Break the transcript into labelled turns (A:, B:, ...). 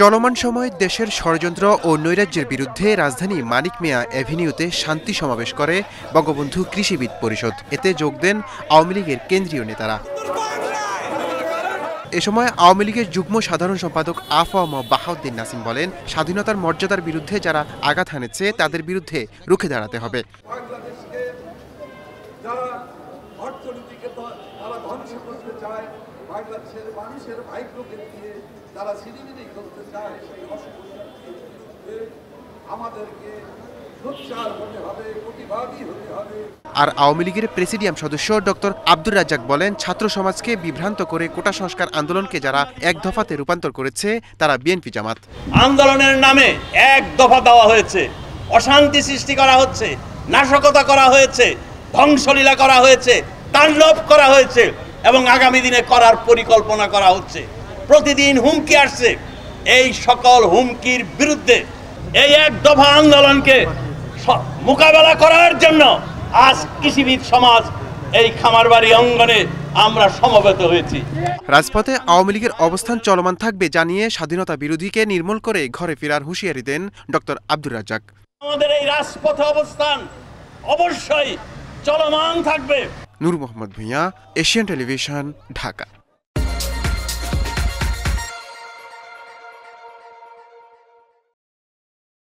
A: চলমান সময় দেশের ষড়যন্ত্র ও নৈরাজ্যের বিরুদ্ধে রাজধানী মানিক মিয়া এভিনিউতে শান্তি সমাবেশ করে বঙ্গবন্ধু কৃষিবিদ পরিষদ। এতে যোগ দেন আওয়ামী লীগের কেন্দ্রীয় নেতারা। এ সময় আওয়ামী লীগের যুগ্ম সাধারণ সম্পাদক আফম বাহাউদ্দিন নাসিম বলেন, স্বাধীনতার মর্যাদার বিরুদ্ধে যারা আঘাত হানেছে তাদের বিরুদ্ধে রুখে দাঁড়াতে হবে।
B: বাংলাদেশের মানুষের ভাগ্যকে দিয়ে যারা সিনেমিনি করতে চায় সেই অসুবিধা আমাদেরকে সোচ্চার হতে হবে, প্রতিবাদী হতে হবে।
A: আর আওয়ামী লীগের প্রেসিডিয়াম সদস্য ডক্টর আব্দুর রাজ্জাক বলেন, ছাত্র সমাজকে বিভ্রান্ত করে কোটা সংস্কার আন্দোলনকে যারা এক দফাতে রূপান্তর করেছে তারা বিএনপি জামাত।
C: আন্দোলনের নামে এক দফা দেওয়া হয়েছে, অশান্তি সৃষ্টি করা হচ্ছে, নাশকতা করা হয়েছে, ধ্বংসলীলা করা হয়েছে, তাণ্ডব করা হয়েছে এবং আগামী দিনে করার পরিকল্পনা করা হচ্ছে। প্রতিদিন হুমকি আসছে। এই সকল হুমকির বিরুদ্ধে এই এক দফা আন্দোলনকে মোকাবেলা করার জন্য আজ কৃষিবিদ সমাজ এই খামারবাড়ি অঙ্গনে আমরা সমবেত হয়েছি।
A: রাজপথে আওয়ামী লীগের অবস্থান চলমান থাকবে জানিয়ে স্বাধীনতা বিরোধীকে নির্মূল করে ঘরে ফেরার হুঁশিয়ারি দেন ডক্টর আব্দুর রাজ্জাক।
C: আমাদের এই রাজপথে অবস্থান অবশ্যই চলমান থাকবে।
A: নূর মোহাম্মদ ভূঁইয়া, এশিয়ান টেলিভিশন, ঢাকা।